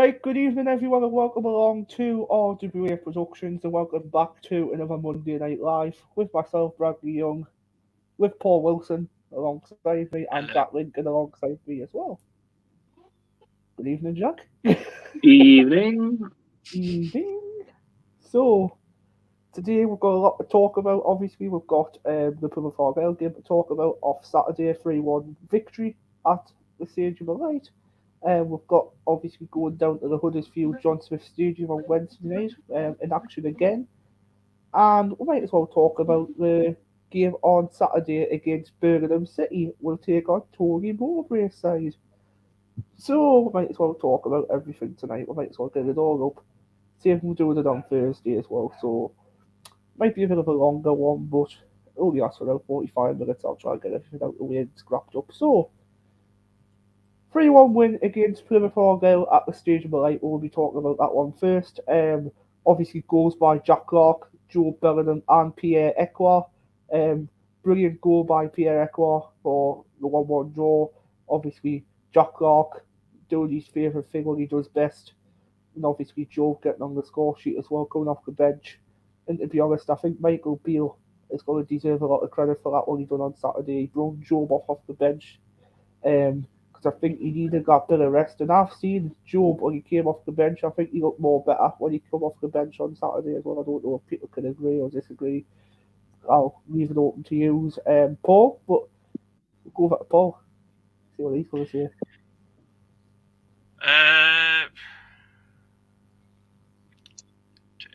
Right, good evening everyone and welcome along to RWA Productions and welcome back to another Monday Night Live with myself, Bradley Young, with Paul Wilson alongside me and Hello. Jack Lincoln alongside me as well. Good evening, Jack. Evening. Evening. So, today we've got a lot to talk about. Obviously, we've got the Plymouth Argyle game to talk about off Saturday 3-1 victory at the Stadium of Light. We've got obviously going down to the Huddersfield John Smith Stadium on Wednesday night in action again. And we might as well talk about the game on Saturday against Birmingham City. We'll take on Tony Mowbray's side. So we might as well talk about everything tonight. We might as well get it all up. Same we're doing it on Thursday as well. So might be a bit of a longer one, but only lasts for about 45 minutes. I'll try and get everything out the way and scrapped up. So 3-1 win against Plymouth Argyle at the Stadium of Light. We'll be talking about that one first. Obviously, goals by Jack Clark, Joe Bellingham, and Pierre Ekwa. Brilliant goal by Pierre Ekwa for the 1-1 draw. Obviously, Jack Clark doing his favourite thing, what he does best. And obviously, Joe getting on the score sheet as well, coming off the bench. And to be honest, I think Michael Beale is going to deserve a lot of credit for that, what he done on Saturday. He brought Job off the bench. Because I think he needed that bit of rest. And I've seen Job when he came off the bench. I think he looked more better when he came off the bench on Saturday as well. I don't know if people can agree or disagree. I'll leave it open to use Paul, but we'll go over to Paul. See what he's going to say.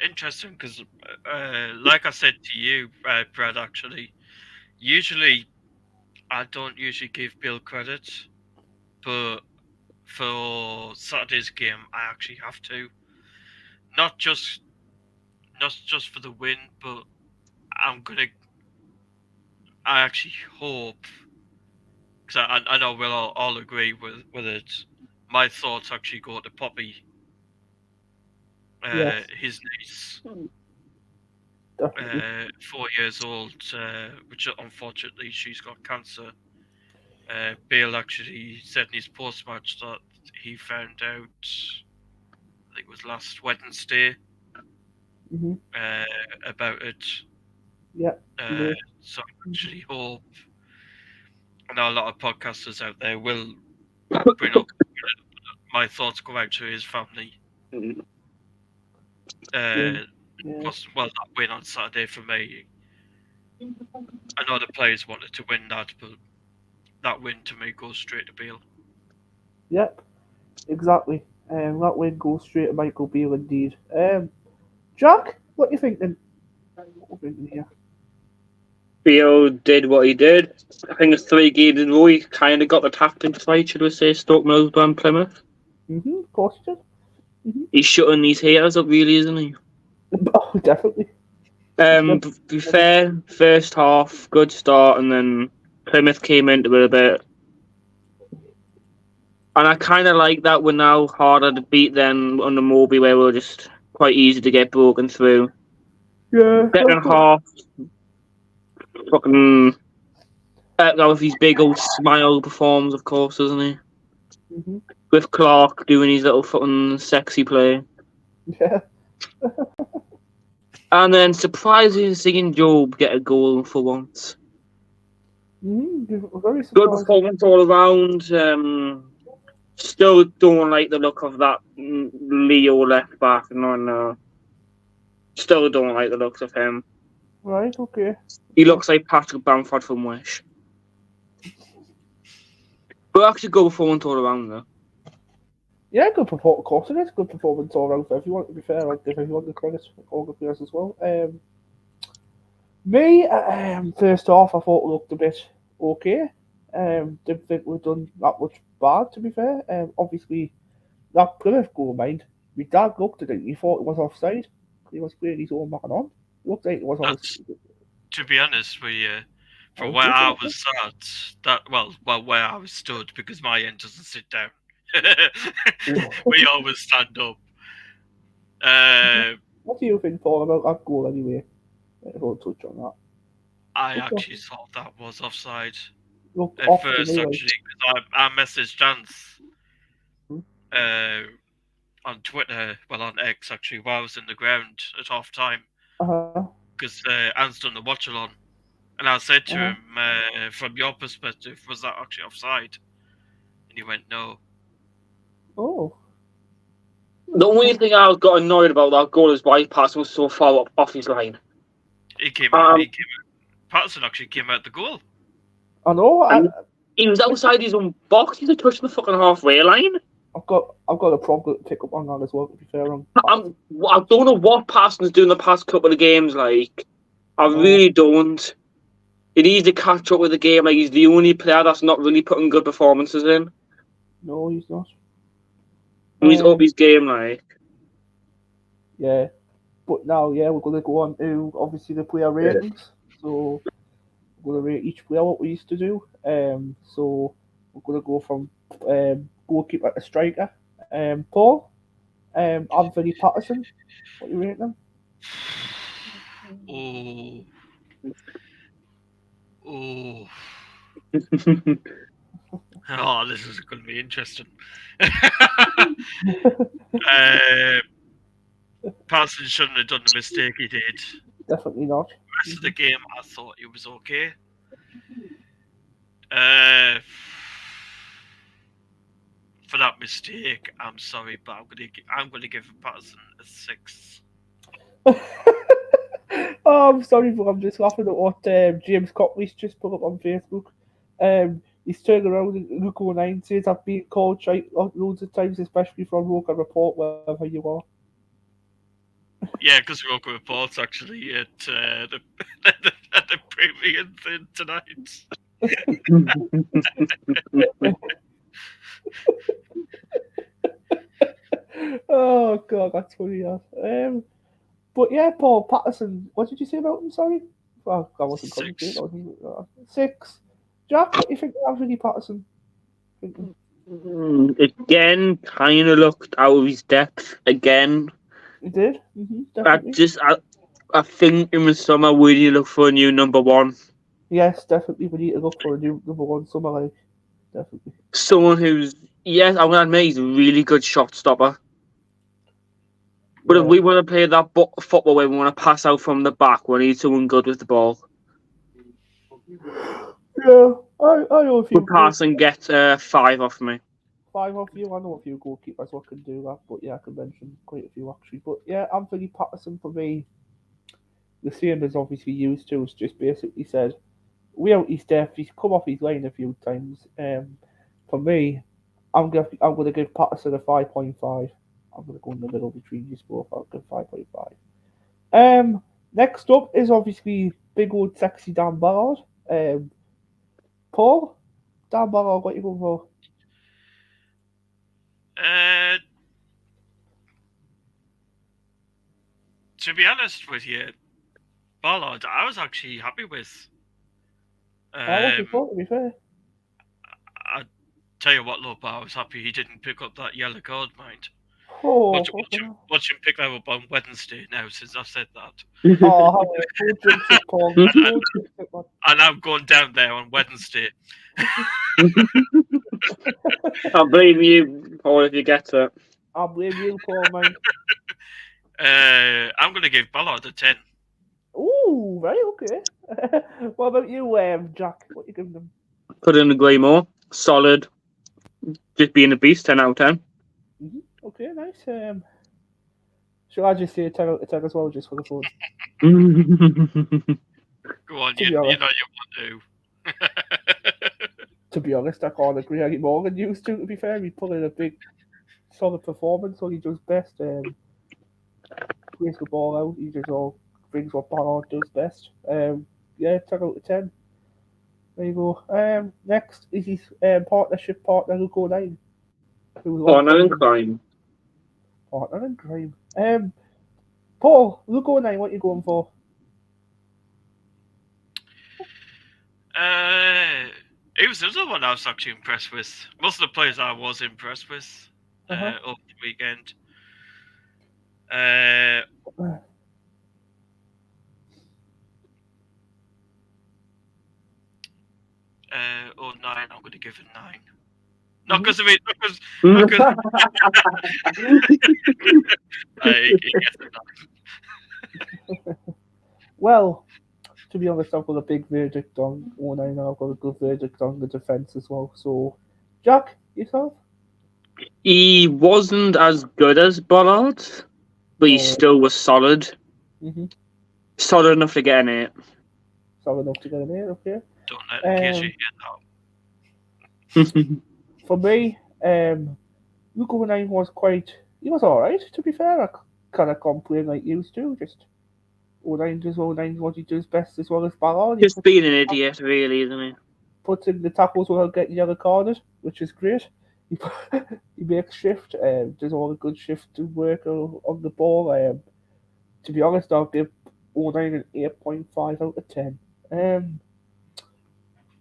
Interesting because, like I said to you, Brad, actually, usually I don't usually give Bill credit, but for Saturday's game, I actually have to. Not just for the win, but I actually hope, because I know we'll all agree with it. My thoughts actually go to Poppy, Yes. his niece. Definitely. 4 years old, which unfortunately she's got cancer. Bale actually said in his post-match that he found out, I think it was last Wednesday, Mm-hmm. about it. Yeah. So I actually hope, I know a lot of podcasters out there will bring up, my thoughts go out to his family. Yeah. Well, that win on Saturday for me. I know the players wanted to win that, but that win to me goes straight to Bale. Yep. Exactly. That win goes straight to Michael Beale indeed. Jack, what are you thinking? Here? Theo did what he did. I think it's 3 games in a row. He kind of got the tactics right, should we say, Stoke Middlesbrough and Plymouth. Of course you did. He's shutting these haters up, really, isn't he? Oh, definitely. To be fair, first half, good start, and then Plymouth came into it a bit. And I kind of like that we're now harder to beat than under Moby, where we're just quite easy to get broken through. Yeah. Second half, fucking with his big old smile performs, of course, isn't he? Mm-hmm. With Clark doing his little fucking sexy play. Yeah. And then surprisingly seeing Job get a goal for once. Very surprised. Good performance all around. Still don't like the look of that Leo left back. No. Still don't like the looks of him. Right, okay. He looks like Patrick Bamford from Wish. But actually good performance all around though. Yeah, good performance. Of course it is. Good performance all around for everyone. To be fair, I'll give everyone the credit for all the players as well. First off, I thought it looked a bit okay. Didn't think we'd done that much bad, to be fair. Obviously, that Plymouth goal, mind. My dad looked at it, he thought it was offside. He was playing his own man on. It looked like it was offside. To be honest, from where I was sat, where I was stood, because my end doesn't sit down. We always stand up. What do you think, Paul, about that goal anyway? I won't touch on that. I actually thought that was offside Looked at off first, to me, actually, because I messaged Dance on Twitter, well on X actually, while I was in the ground at half time, because Anne's done the watch along, and I said to him, from your perspective, was that actually offside? And he went, no. Oh. The only thing I got annoyed about that goal is why Patterson was so far up off his line. He came out. Patterson actually came out the goal. I know. He was outside his own box. He's touching the fucking halfway line. I've got a problem to pick up on that as well. To be fair, I don't know what Parsons doing the past couple of games. Like, I really don't. He needs to catch up with the game. Like, he's the only player that's not really putting good performances in. No, he's not. He's up his game, like. Yeah, but now, we're gonna go on to obviously the player ratings. So we're gonna rate each player what we used to do. So we're gonna go from goalkeeper to striker. Paul, Anthony Patterson. What you rate them? Oh, this is going to be interesting. Patterson shouldn't have done the mistake he did. Definitely not. The rest of the game, I thought it was okay. For that mistake, I'm sorry, but I'm going to give Patterson a 6. Oh, I'm sorry, but I'm just laughing at what James Copley's just put up on Facebook. He's turned around and Luke 09 says, I've been called shite loads of times, especially from Roker Report, wherever you are. Yeah, because Roker Report's actually at the premium thing tonight. Oh, God, that's funny, yeah. But yeah, Paul Patterson, what did you say about him, sorry? Well, I wasn't 6. commenting. 6. Jack, what do you think of Anthony Patterson? Again, kind of looked out of his depth again. He did? Definitely. I think in the summer we need to look for a new number one. Yes, definitely. We need to look for a new number one summer, like, definitely. Someone who's, yes, I'm going to admit he's a really good shot stopper. But if we want to play that football where we want to pass out from the back, we need someone good with the ball. Yeah, I know a few. Would Parson get 5 off me? 5 off you? I know a few goalkeepers what can do that, but yeah, I can mention quite a few actually. But yeah, Anthony Patterson for me, the same as obviously used to, has just basically said, we out his depth, he's come off his line a few times. For me, I'm gonna give Patterson a 5.5. I'm gonna go in the middle between you both. I'll give 5.5. Next up is obviously big old sexy Dan Ballard. Paul, Dan Ballard, what you going for? To be honest with you, Ballard, I was actually happy with. I thought, to be fair. I tell you what, Lope, I was happy he didn't pick up that yellow card, mind. Oh, watch him pick that up on Wednesday now, since I've said that. Oh, Paul. And I'm going down there on Wednesday. I'll blame you, Paul, if you get it. I'll blame you, Paul, man. I'm going to give Ballard a 10. Ooh, right, okay. What about you, Jack? What you giving them? Put in the Glamour. Solid. Just being a beast, 10 out of 10. Mm-hmm. Okay, nice. Should I just say 10 out of 10 as well, just for the fun? Go on, you know you want to. To be honest, I can't agree any more than used to be fair. He put in a big, solid performance, what he does best. Plays the ball out, he just all brings what Ballard does best. Yeah, 10 out of 10. There you go. Next is his partnership partner, Luke 09. Partner in crime. Partner in crime. Paul, Luke 09, what are you going for? It was another one I was actually impressed with. Most of the players I was impressed with over the weekend. 09, I'm going to give it 9. Not because of it. Not because. Well, to be honest, I've got a big verdict on 09 and I've got a good verdict on the defence as well. So, Jack, yourself? He wasn't as good as Bollard, but he No. still was solid. Mm-hmm. Solid enough to get an 8. Solid enough to get in here, okay. Don't let in case you hear For me, Luke 09 was he was alright, to be fair. I kind of complain like you used to, just 09 does 09 what he does best as well as Ballard. Just being an idiot, really, isn't he? Puts in the tackles without getting yellow carded, which is great. He makes shift, does all the good shift work on the ball. To be honest, I'll give 09 an 8.5 out of 10.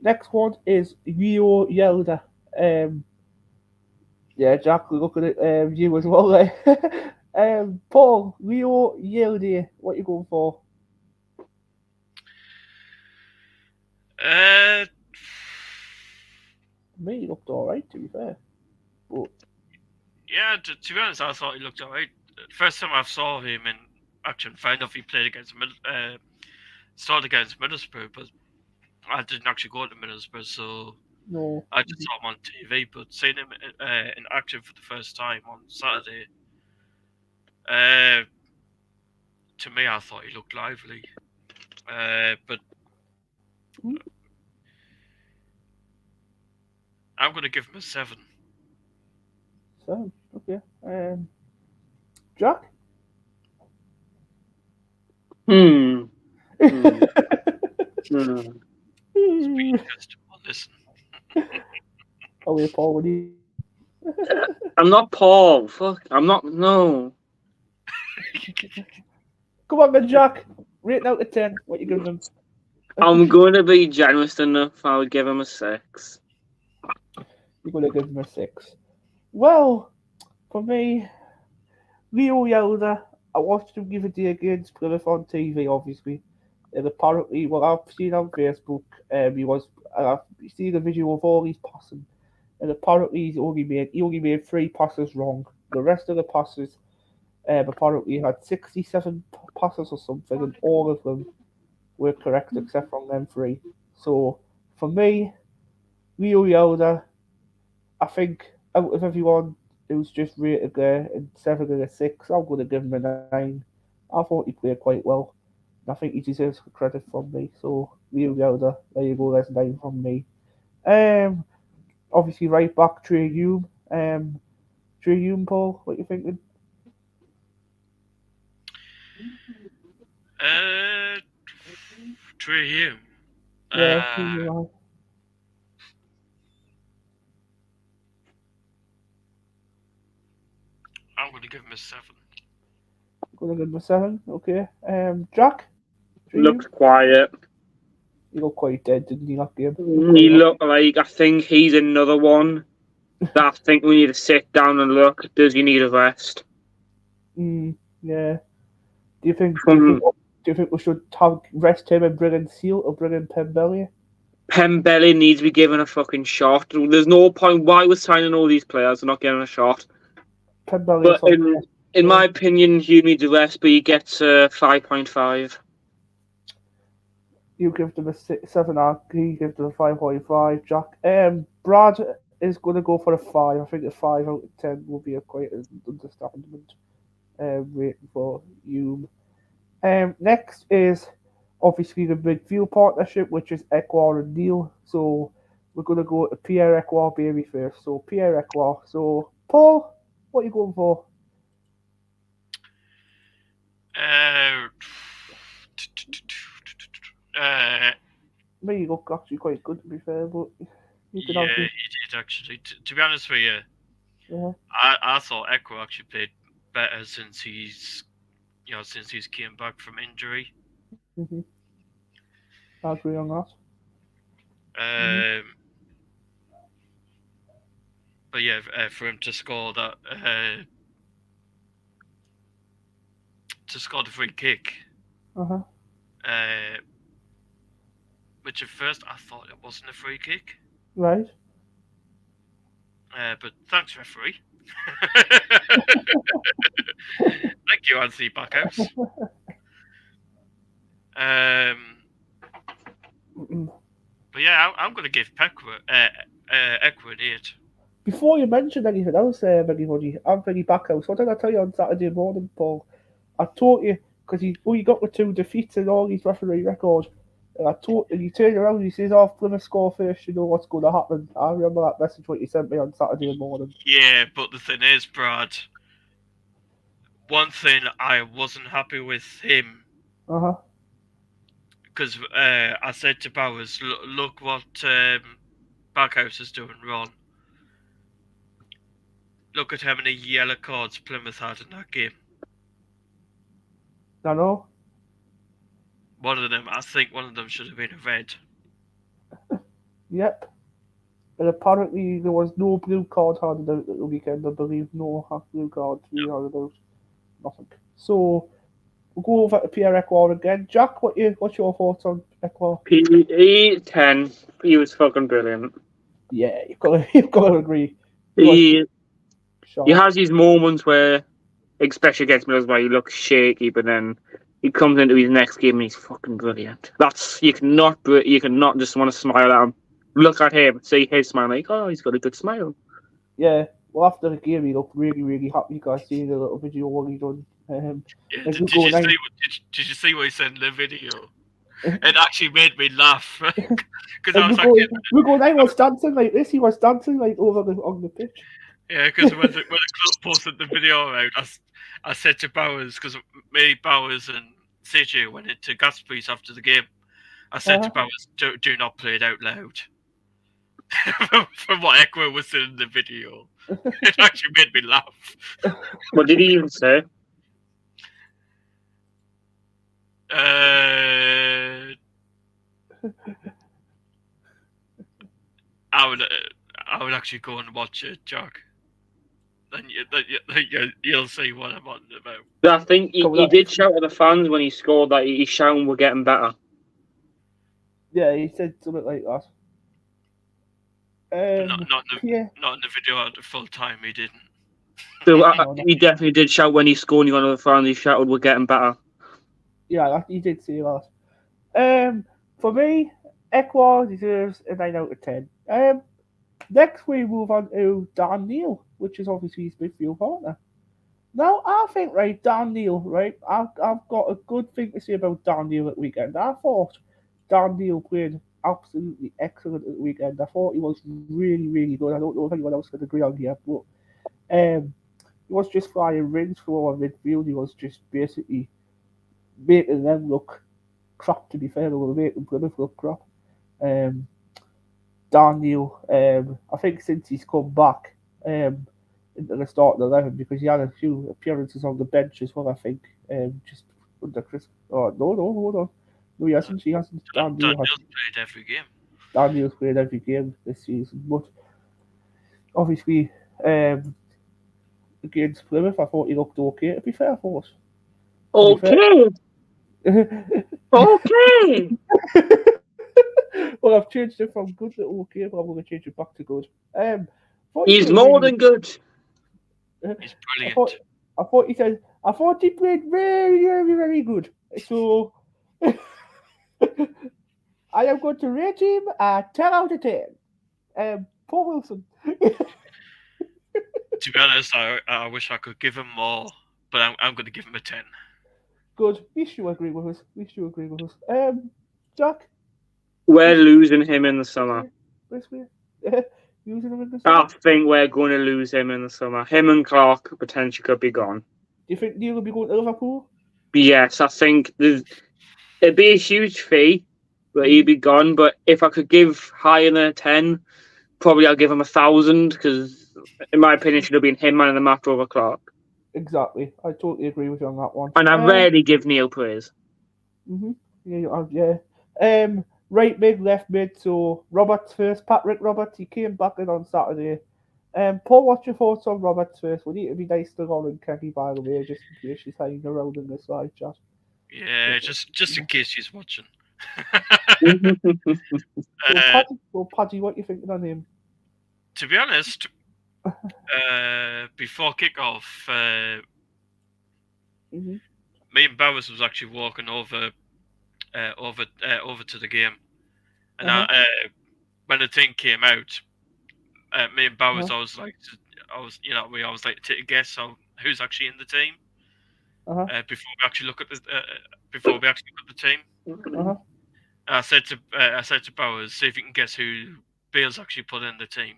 Next one is Rio Yelda. Yeah, Jack, look at it. You as well. Paul, Rio Yelda, what you going for? Me, he looked alright, to be fair. But Yeah, to be honest, I thought he looked alright. First time I saw him in action, fair enough, he played started against Middlesbrough, but I didn't actually go to Middlesbrough, so no. I just saw him on TV. But seeing him in action for the first time on Saturday, to me, I thought he looked lively. But I'm going to give him a 7. 7, okay. Jack? Listen. Oh, wait, Paul, what do you... I'm not Paul. Fuck. I'm not. No. Come on, then, Jack. Rating out of 10. What you giving him? I'm going to be generous enough. I would give him a 6. You're going to give him a 6. Well, for me, Rio Yelda, I watched him give a day against Plymouth on TV, obviously. And apparently, well, I've seen on Facebook, I've seen a video of all his passing. And apparently, he only made 3 passes wrong. The rest of the passes, apparently, he had 67 passes or something, and all of them were correct except from them 3. So, for me, Rio Yelda, I think out of everyone who's just rated there in 7 and a 6, I'm going to give him a 9. I thought he played quite well. And I think he deserves credit from me. So, Rio Yelda, there you go, that's 9 from me. Obviously, right back, Trey Hume. Trey Hume, Paul, what you thinking? Trey Hume. Yeah, I'm going to give him a 7. Going to give him a 7, okay. Jack? Looked quiet. He looked quite dead, didn't he, that game? He looked like, I think he's another one that I think we need to sit down and look. Does he need a rest? Yeah. Do you think we should rest him and bring in Seal or bring in Pembele? Pembele needs to be given a fucking shot. There's no point why we're signing all these players and not getting a shot. Pembele, but in my opinion, he needs a rest, but he gets a 5.5. You give them a 7, he gives them a 5.5, Jack. Brad is going to go for a 5. I think a 5 out of 10 will be quite an understatement rating for Hume. Next is obviously the midfield partnership, which is Ekwar and Neil. So we're going to go to Pierre Ekwar Baby first. So Pierre Ekwar. So Paul, what are you going for? Me look actually quite good, to be fair, but he did actually. To be honest with you, yeah. I thought Echo actually played better since he's came back from injury. Mm-hmm. I agree on that. But yeah, for him to score that, to score the free kick, which at first I thought it wasn't a free kick. Right. But thanks, referee. Thank you, Anthony Backhouse. But yeah, I'm going to give Equa an 8. Before you mention anything else, anybody, Anthony Backhouse, what did I tell you on Saturday morning, Paul? I taught you, because he only got the 2 defeats in all his referee records. And he turned around and he says, oh, Plymouth score first, you know what's going to happen. I remember that message what you sent me on Saturday morning. Yeah, but the thing is, Brad, one thing I wasn't happy with him, because I said to Bowers, look what Backhouse is doing wrong. Look at how many yellow cards Plymouth had in that game. I know. I think one of them should have been a red. Yep. And apparently there was no blue card handed out at the weekend. I believe no blue card to be handed out. Nothing. So we'll go over to Pierre Ekwar again. Jack, what's your thoughts on Ekwar? He 10. He was fucking brilliant. Yeah, you've got to agree. He has these moments where, especially against Middlesbrough, he looks shaky, but then he comes into his next game and he's fucking brilliant. You cannot just want to smile at him. Look at him, see his smile, like, oh, he's got a good smile. Yeah, well, after the game, he looked really, really happy. You guys see the little video what he done. Did you see what he said in the video? It actually made me laugh. Because I was I was dancing like this. He was dancing like over on the pitch. Yeah, because when the club posted the video out, I said to Bowers, because me, Bowers, and CJ went into Gatsby's after the game. I said to Bowers, do not play it out loud. From what Equa was saying in the video. It actually made me laugh. What did he even say? I would actually go and watch it, Jack. Then you'll see what I'm on about. I think he did shout at the fans when he scored that he's shouting we're getting better. Yeah, he said something like that. Not in the video at the full time, he didn't. So he definitely did shout when he scored. One of the fans, he shouted we're getting better. Yeah, he did say that. For me, Ekwar deserves a 9 out of 10. Next we move on to Dan Neil, which is obviously his midfield partner. Now, I think, right, Dan Neil, right, I've got a good thing to say about Dan Neil at the weekend. I thought Dan Neil played absolutely excellent at the weekend. I thought he was really, really good. I don't know if anyone else could agree on here, but he was just flying rings for our midfield. He was just basically making them look crap, to be fair. They were making Plymouth look crap. Daniel, I think since he's come back into the starting 11, because he had a few appearances on the bench as well, I think, just under Chris. Oh, no, hold on. No, he hasn't. Daniel's played every game. Daniel's played every game this season, but obviously, against Plymouth, I thought he looked okay, to be fair for us. Okay. Okay. Well, I've changed it from good to okay, but I'm going to change it back to good. He's more than good. He's brilliant. I thought he played very, very, very good. So I am going to rate him a 10 out of 10. Paul Wilson. To be honest, I wish I could give him more, but I'm going to give him a 10. Good. We should agree with us. Jack? We're losing him in the summer. Losing him in the summer? I think we're going to lose him in the summer. Him and Clark potentially could be gone. Do you think Neil will be going to Liverpool? Yes, I think it'd be a huge fee, but he'd be gone. But if I could give higher than a 10, probably I'll give him 1,000, because in my opinion, it should have been him man of the match over Clark. Exactly. I totally agree with you on that one. And I rarely give Neil praise. Yeah. Right mid, left mid. So Roberts first. Patrick Roberts. He came back in on Saturday. Paul, what's your thoughts on Roberts first? We need to be nice to Lauren Kenny, by the way, just in case she's hanging around in this live chat. Yeah, just in case she's watching. Paddy, what are you thinking on him? To be honest, before kick-off, Mhm. me and Bowers was actually walking over to the game, and when the thing came out, me and Bowers, I was like, we always like to take a guess on who's actually in the team before we actually look at the team. I said to Bowers, see if you can guess who Bale's actually put in the team.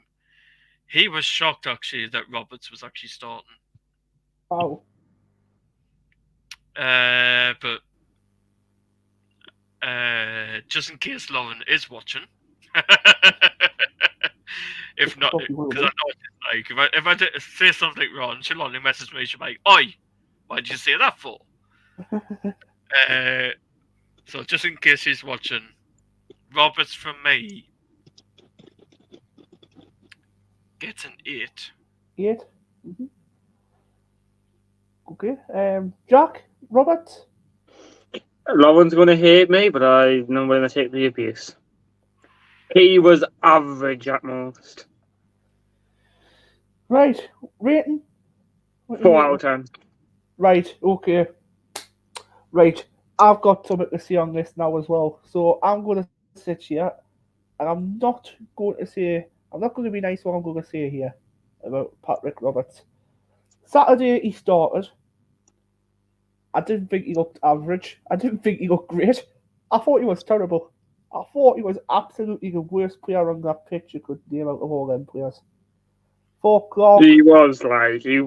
He was shocked actually that Roberts was actually starting. Oh. But just in case Lauren is watching, if not, because I know what it's like. If I say something wrong, she'll only message me. She'll be like, "Oi, why did you say that for?" So just in case she's watching, Roberts from me gets an 8. 8. Mm-hmm. Okay. Jack, Robert. Lauren's going to hate me, but I'm not going to take the abuse. He was average at most. Right. Rating? 4 out of 10. Right. Okay. Right. I've got something to say on this now as well. So I'm going to sit here, and I'm not going to be nice what I'm going to say here about Patrick Roberts. Saturday he started. I didn't think he looked average. I didn't think he looked great. I thought he was terrible. I thought he was absolutely the worst player on that pitch you could name out of all them players. For Clark. He was. He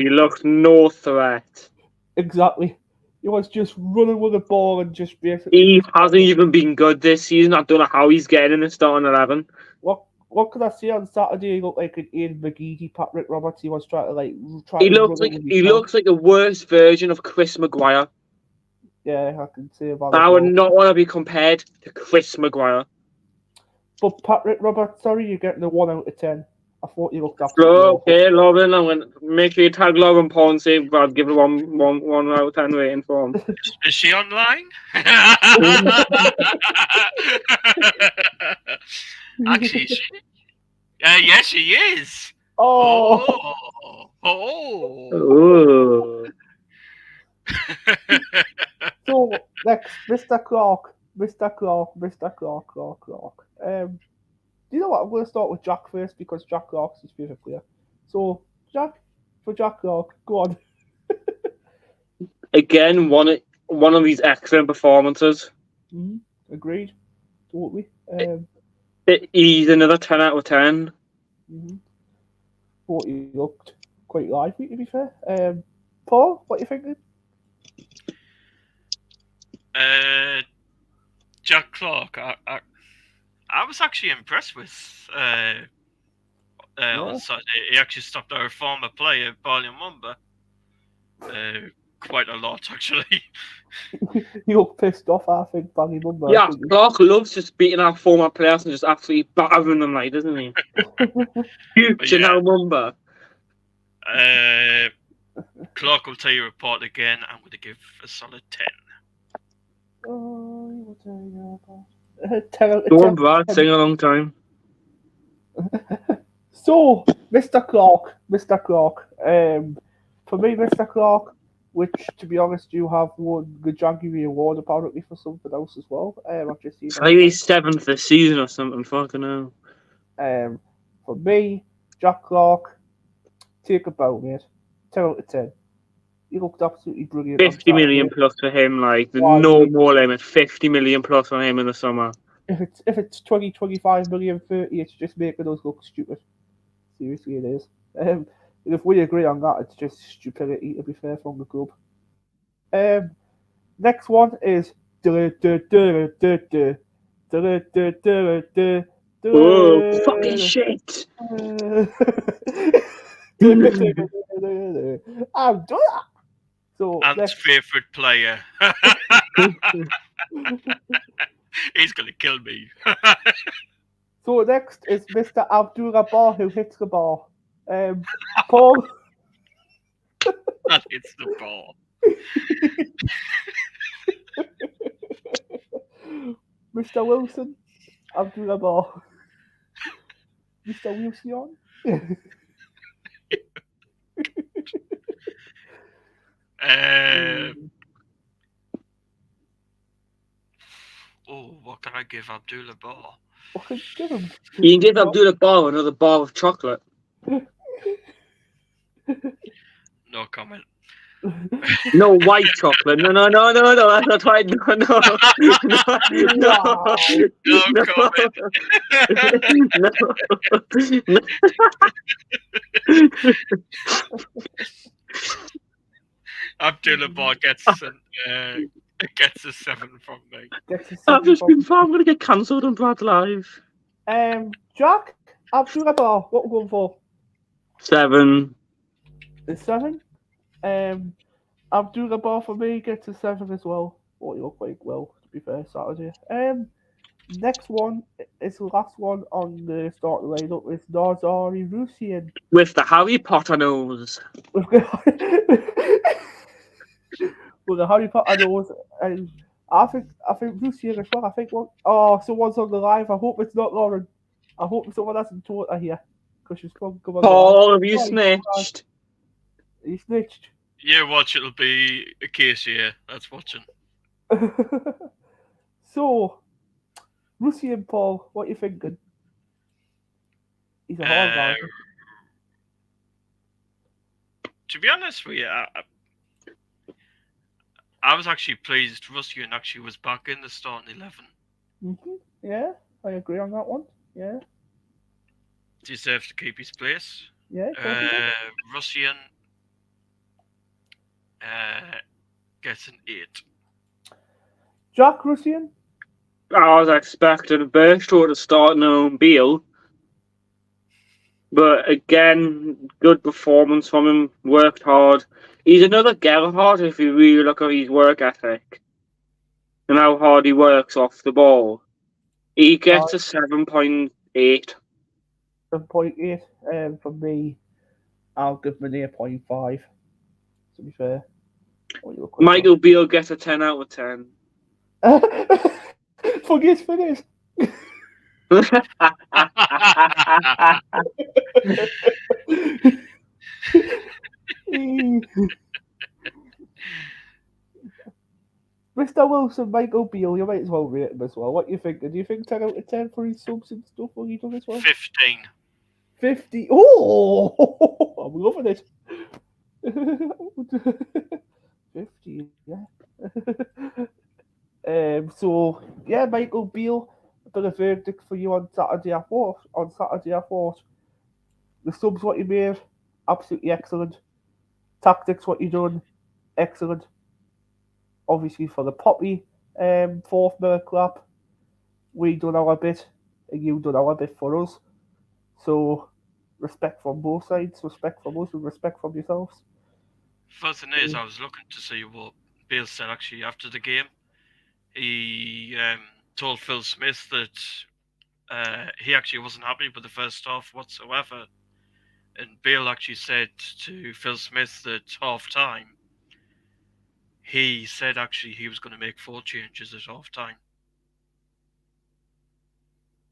looked no threat. Exactly. He was just running with the ball and just basically... He hasn't even been good this season. I don't know how he's getting in the starting 11. What could I say on Saturday? He looked like an Ian McGeady, Patrick Roberts. He was trying to He looks like the worst version of Chris Maguire. Yeah, I can say about I would not want to be compared to Chris Maguire. But Patrick Roberts, sorry, you're getting a 1 out of 10. I thought you looked absolutely okay, Lauren, I'm going to make sure you tag Lauren Paul and say I'd give it one out of 10 rating for him. Is she online? Actually, yes, she is. Oh. So next, Mr. Clark. Do you know what? I'm going to start with Jack first because Jack Clark's his favourite player. So Jack Clark, go on. Again, one of these excellent performances. Mm-hmm. Agreed. Totally. He's another 10 out of 10. Mm-hmm. Thought he looked quite lively, to be fair. Paul, what are you thinking? Jack Clark, I was actually impressed with on Saturday. He actually stopped our former player, Barley Mumba, quite a lot, actually. He looked pissed off, I think, Barley Mumba. Yeah, Clark loves just beating our former players and just absolutely battering them, doesn't he? Future now, Mumba. Clark will tell you report again. I'm going to give a solid 10. Go on, Brad. Sing a long time. So, Mr. Clark. For me, Mr. Clark, which, to be honest, you have won the January Award apparently for something else as well. I've just seen. Maybe he's 7th this season or something. Fucking hell. For me, Jack Clark, take a bow, mate. 10 out of 10. He looked absolutely brilliant. 50 million plus for him, no more limit. 50 million plus for him in the summer. If it's 20, 25 million, 30, it's just making us look stupid. Seriously, it is. And if we agree on that, it's just stupidity, to be fair, from the club. Next one is... Oh, fucking shit! I'm doing that. So Ant's favourite player. He's going to kill me. So next is Mr. Abdul-Jabbar, who hits the ball. Paul. That hits the ball. Mr. Wilson, Abdul-Jabbar. Mr. Wilson. What can I give Abdullah Bar? Okay, give him. You can give Abdullah Bar another bar of chocolate. No comment. No white chocolate. No. That's not right. No. Wow. No comment. No. Abdullah Bar gets a 7 from me. I've just been far. I'm going to get cancelled on Brad Live. Jack, Abdullah Bar, what we're going for? 7. A 7. Abdullah Bar for me gets a 7 as well. Oh, you're quite well, to be fair, Saturday. Next one is the last one on the start of the lineup. It's Nazari Rusian. With the Harry Potter nose. With the Harry Potter nose. And I think Rusian as well. I think one. Oh, someone's on the live. I hope it's not Lauren. I hope someone hasn't told her here. Because she's probably come on the live. Paul, have you snitched? He snitched. Yeah, watch. It'll be a case here. That's watching. So, Lucy and Paul, what are you thinking? He's a hard man. To be honest with you, I was actually pleased Russian actually was back in the starting 11. Yeah, I agree on that one. Yeah. Deserves to keep his place. Yeah. Russian gets an 8. Jack Russian? I was expecting Bergstraw to start on Beale. But again, good performance from him. Worked hard. He's another Gerhardt if you really look at his work ethic and how hard he works off the ball. He gets a 7.8. 7.8. For me, I'll give him an 8.5. To be fair. Michael Beale gets a 10 out of 10. Forget. Mr. Wilson, Michael Beale, you might as well rate him as well. What do you think? Do you think 10 out of 10 for his subs and stuff? What you done as well? 15. 50. Oh, I'm loving it. 50, yeah. So yeah, Michael Beale, a bit of verdict for you on Saturday. I thought the subs what you made, absolutely excellent. Tactics what you done, excellent. Obviously for the Poppy, 4th minute clap, we done our bit, and you done our bit for us. So respect from both sides, respect from us, and respect from yourselves. First thing is, I was looking to see what Beale said actually after the game. He told Phil Smith that he actually wasn't happy with the first half whatsoever. And Beale actually said to Phil Smith at half time, he said actually he was going to make 4 changes at half time.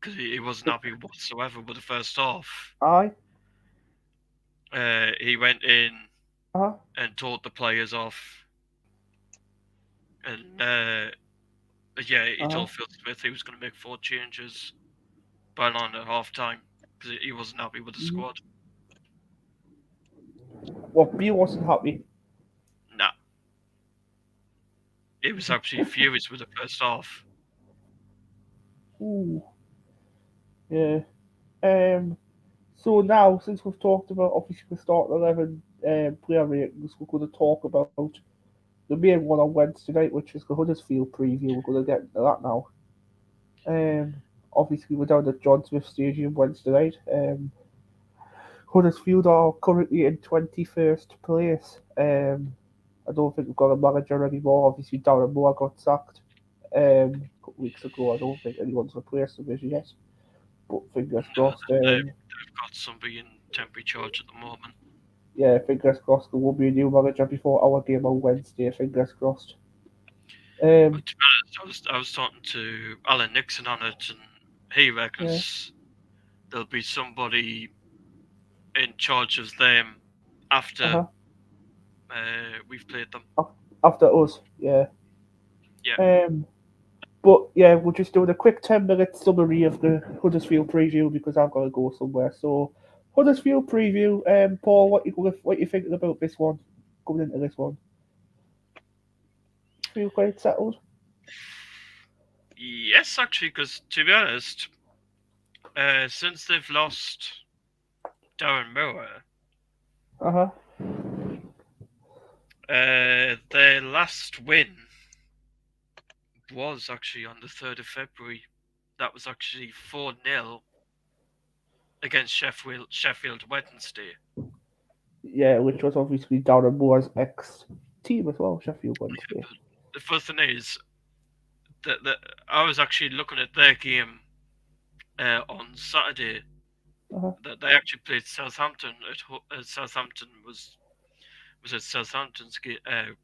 Because he wasn't happy whatsoever with the first half. Aye. He went in and taught the players off. And he told Phil Smith he was going to make 4 changes by on at half time because he wasn't happy with the squad. Well, Beale wasn't happy. Nah. He was actually furious with the first half. Ooh. Yeah. So now, since we've talked about obviously the start 11 player ratings, we're going to talk about the main one on Wednesday night, which is the Huddersfield preview. We're going to get into that now. Obviously, we're down at John Smith Stadium Wednesday night. Huddersfield are currently in 21st place. I don't think we've got a manager anymore. Obviously, Darren Moore got sacked a couple weeks ago. I don't think anyone's replaced him as yet. But fingers crossed. They've got somebody in temporary charge at the moment. Yeah, fingers crossed there will be a new manager before our game on Wednesday. Fingers crossed. But to be honest, I was talking to Alan Nixon on it, and he reckons there'll be somebody in charge of them after we've played them. After us, yeah. Yeah. But yeah, we'll just do a quick 10-minute summary of the Huddersfield preview because I've got to go somewhere. So, Huddersfield preview. Paul, what you thinking about this one? Coming into this one, feel quite settled. Yes, actually, because to be honest, since they've lost Darren Moore, Uh-huh. their last win was actually on the 3rd of February. That was actually 4-0 against Sheffield Wednesday. Yeah, which was obviously Darren Moore's ex-team as well, Sheffield Wednesday. The first thing is that I was actually looking at their game on Saturday. Uh-huh. That they actually played Southampton Southampton was at Southampton's game. It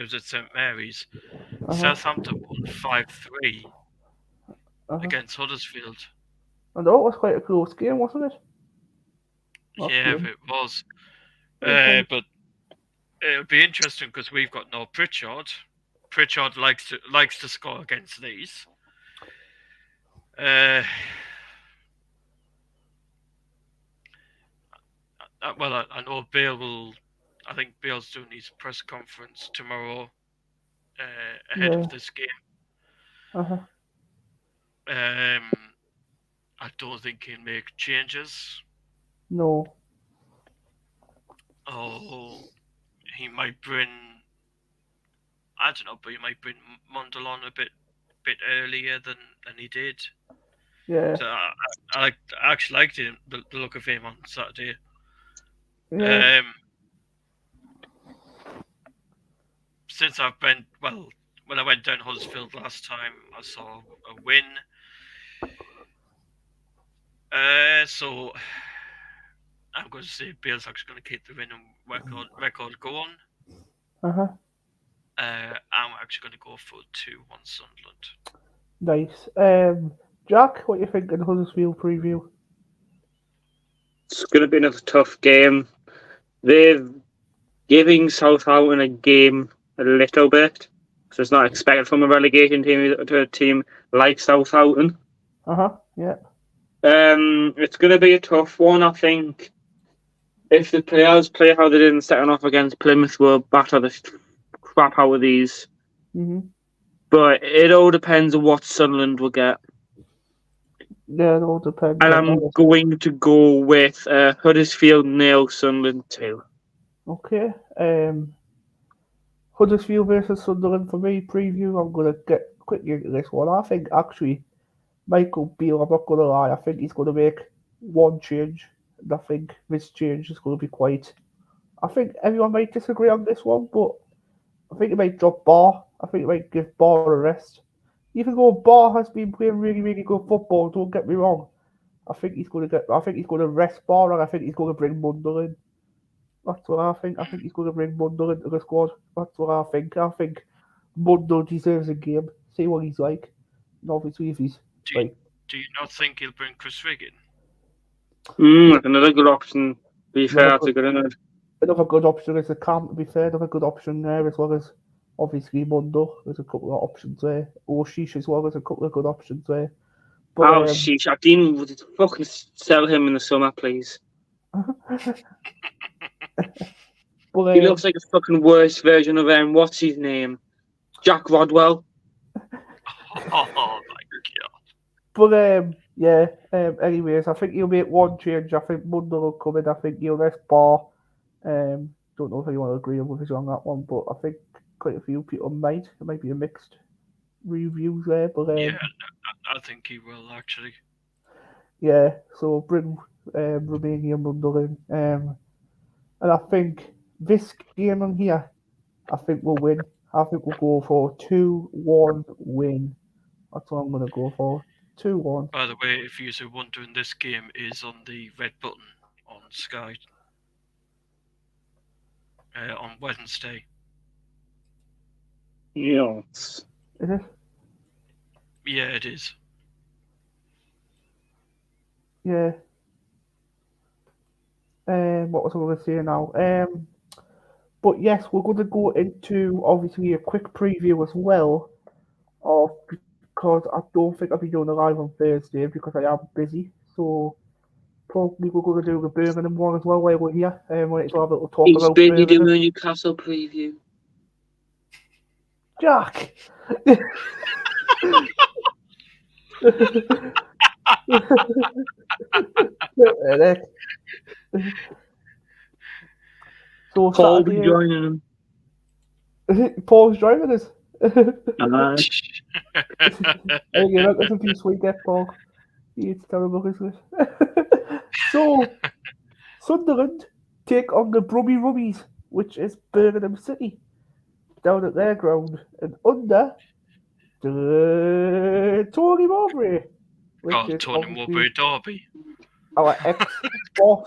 was at St Mary's. Uh-huh. Southampton won 5-3 against Huddersfield. And it was quite a close game, wasn't it? Yeah, it was. But it'll be interesting because we've got no Pritchard. Pritchard likes to score against these. Well, I know Bale will. I think Bale's doing his press conference tomorrow ahead of this game. Uh-huh. I don't think he'll make changes. No. Oh, he might bring. I don't know, but he might bring Mundell on a bit earlier than he did. Yeah. So I actually liked him, the look of him on Saturday. Yeah. Since I've been when I went down Huddersfield last time, I saw a win. So I'm going to say Bale's actually going to keep the winning record going. Uh-huh. I'm actually going to go for 2-1 Sunderland. Nice. Jack, what you think of the Huddersfield preview? It's going to be another tough game. They're giving Southampton a game a little bit, so it's not expected from a relegation team to a team like Southampton. Yeah. It's going to be a tough one, I think. If the players play how they did in the second half against Plymouth, we'll batter the crap out of these. Mm-hmm. But it all depends on what Sunderland will get. Yeah, it all depends. And I'm going to go with Huddersfield 0, Sunderland 2. Okay. Huddersfield versus Sunderland for me preview. I'm gonna get quickly into this one. I think actually Michael Beale, I'm not gonna lie, I think he's gonna make one change. And I think this change is gonna be quite. I think everyone might disagree on this one, but I think he might drop Barr. I think he might give Barr a rest. Even though Barr has been playing really, really good football, don't get me wrong. I think he's gonna rest Barr, and I think he's gonna bring Mundell in. That's what I think. I think he's going to bring Mundell into the squad. That's what I think. I think Mundell deserves a game. See what he's like. And obviously, if he's Do you not think he'll bring Chris Riggin? Another good option. To be fair, that's a good one. Another good option is the Cam, to be fair. Another good option there, as well as obviously Mundell. There's a couple of options there. Sheesh as well. There's a couple of good options there. But, Sheesh. Abdeen, would fucking sell him in the summer, please. But, he looks like a fucking worse version of what's his name? Jack Rodwell. Oh my god. But yeah. Anyways, I think he'll make one change. I think Mundell will come in. I think he'll rest Barr. Don't know if anyone will agree with us on that one, but I think quite a few people might. It might be a mixed reviews there, but yeah, I think he will actually. Yeah, so bring Romania Mundell in. And I think this game on here, I think we'll win. I think we'll go for 2-1 win. That's what I'm going to go for. 2-1. By the way, if you're wondering, this game is on the red button on Sky on Wednesday. Yes. Is it? Yeah, it is. Yeah. What was I going to say now? But yes, we're going to go into obviously a quick preview as well, because I don't think I'll be doing a live on Thursday because I am busy. So probably we're going to do the Birmingham one as well while we're here. We'll have a little talk He's about busy Birmingham. doing a Newcastle preview. Jack. So Paul be Saturday, joining him. Paul's driving us. Uh, Hey, you're not going to be sweet, get Paul. It's terrible, isn't it? So, Sunderland take on the Brummy Rummies, which is Birmingham City, down at their ground, and under the Tony Mowbray, which is Tony obviously Mowbray Derby. our ex-boss.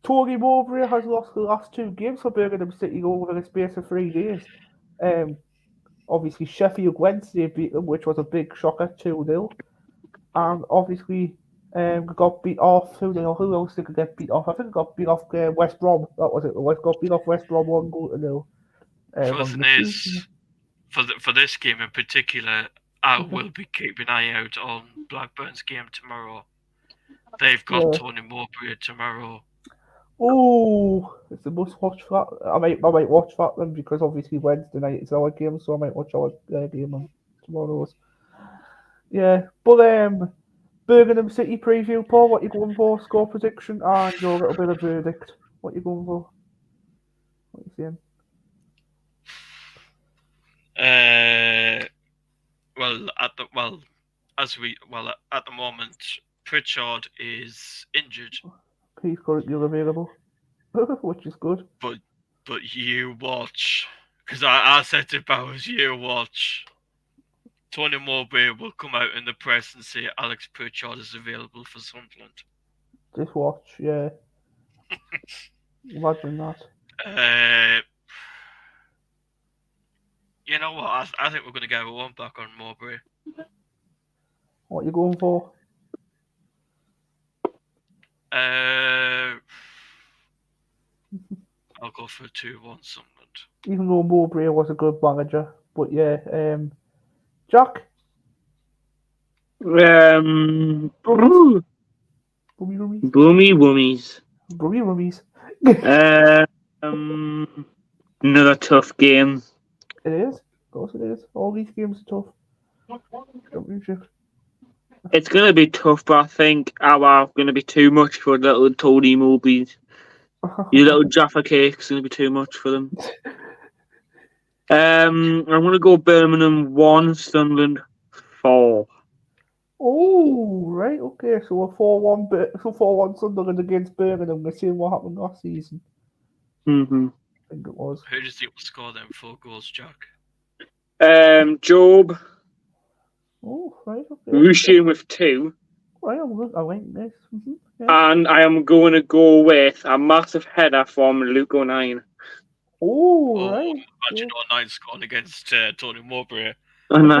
Tony Mowbray has lost the last 2 games for Birmingham City over the space of 3 days. Obviously, Sheffield Wednesday beat them, which was a big shocker, 2-0. And obviously, got beat off 2-0. Who else did get beat off? I think got beat off West Brom. That was it. Got beat off West Brom 1-0. First thing is, for this game in particular, I will be keeping an eye out on Blackburn's game tomorrow. They've got Tony Mowbray tomorrow. Oh, it's a must watch that. I might watch that then because obviously Wednesday night is our game, so I might watch our game on tomorrow's. Yeah, but Birmingham City preview, Paul. What you going for? Score prediction and your little bit of verdict. What you going for? What you saying? At the moment, Pritchard is injured. He's currently available, which is good. But you watch, because I said to Bowers, you watch. Tony Mowbray will come out in the press and say Alex Pritchard is available for Sunderland. Just watch, yeah. Imagine that. You know what? I think we're going to get one back on Mowbray. What you going for? I'll go for 2-1 Sunderland. Even though Mowbray was a good manager, but yeah, Jack. Boomy Woomies. Another tough game. It is. Of course it is. All these games are tough. Championship. It's going to be tough, but I think our going to be too much for little Tony Mowbray. You little Jaffa Cake's going to be too much for them. I'm going to go Birmingham 1, Sunderland 4. Oh, right, okay. So a 4-1 Sunderland against Birmingham. We're seeing what happened last season. Mm-hmm. I think it was. Who does he score them 4 goals, Jack? Job. Oh, right, okay. Rushian with 2. Right, I like this. Mm-hmm. Yeah. And I am going to go with a massive header from Luke O'Nien. Oh, right. Imagine O'Nien scoring against Tony Mowbray. And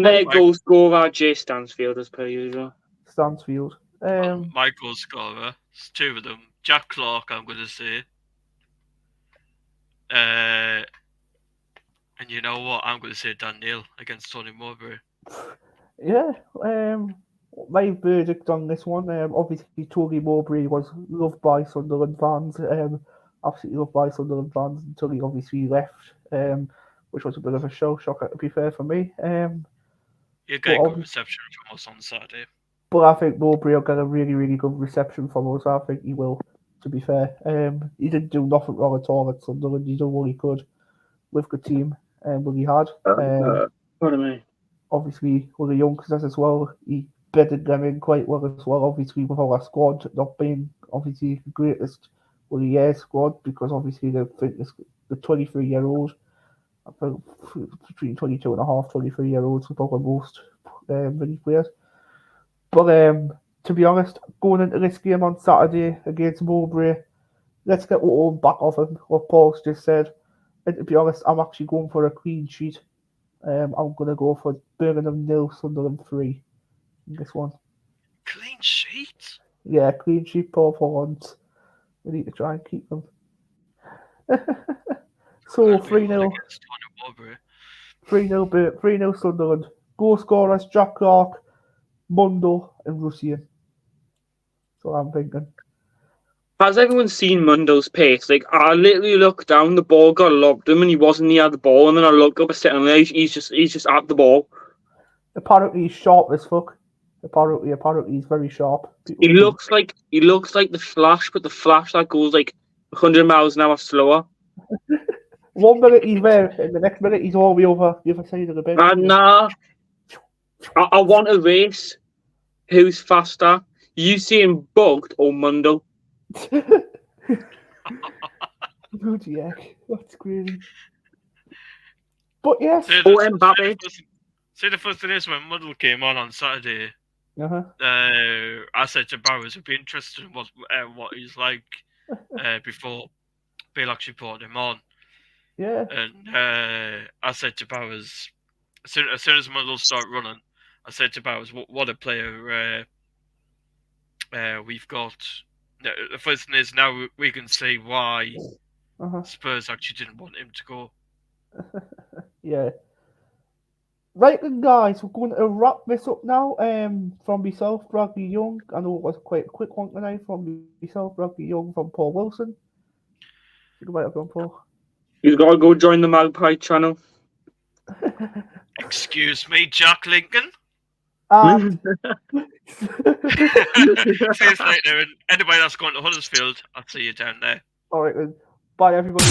their goal scorer, Jay Stansfield, as per usual. Stansfield. My goal scorer, it's 2 of them. Jack Clark, I'm going to say. And you know what? I'm going to say Dan Neil against Tony Mowbray. Yeah. My verdict on this one, obviously Tony Mowbray was loved by Sunderland fans. Absolutely loved by Sunderland fans until he obviously left. Which was a bit of a shocker, to be fair, for me. You're getting good reception from us on Saturday. But I think Mowbray will get a really, really good reception from us. I think he will, to be fair. He didn't do nothing wrong at all at Sunderland. He did what he could with the team what he had. What am I? Obviously, with the youngsters as well, he bedded them in quite well as well. Obviously, with our squad not being obviously the greatest with the year squad, because obviously the 23-year-old, I think between 22 and a half, 23-year-olds are probably most many players. But to be honest, going into this game on Saturday against Mowbray, let's get our own back of him, what Paul's just said. And to be honest, I'm actually going for a clean sheet. I'm going to go for Birmingham 0, Sunderland 3 in this one. Clean sheet? Yeah, clean sheet performance. We need to try and keep them. So That'd be 3 hard 0 against Tony Mowbray. 3-0 Sunderland. Goal scorers Jack Clark, Mundo, and Russian. That's what I'm thinking. Has everyone seen Mundo's pace? Like, I literally looked down, the ball got lobbed him, and he wasn't near the ball. And then I look up, and he's just at the ball. Apparently he's sharp as fuck. Apparently he's very sharp. He looks like the Flash, but the Flash that goes like 100 miles an hour slower. 1 minute he's there, and the next minute he's all the way over the other side of the bench. Nah, I want a race. Who's faster? You see him bugged or Mundo? Bloody heck, that's crazy. But yes. Mbappe. See, the first thing is when Muddle came on Saturday. Uh-huh. I said to Bowers, "I'd be interested in what he's like before Bill actually brought him on." Yeah. And I said to Bowers, as soon as Muddle started running, I said to Bowers, "What a player we've got." The first thing is now we can see why Spurs actually didn't want him to go. Yeah. Right then, guys, we're going to wrap this up now. From myself, Bradley Young. I know it was quite a quick one tonight. From myself, Bradley Young, from Paul Wilson. Goodbye, everyone, Paul. You've got to go join the Magpie channel. Excuse me, Jack Lincoln. And See you later. And anybody that's going to Huddersfield, I'll see you down there. all right, then. Bye, everybody.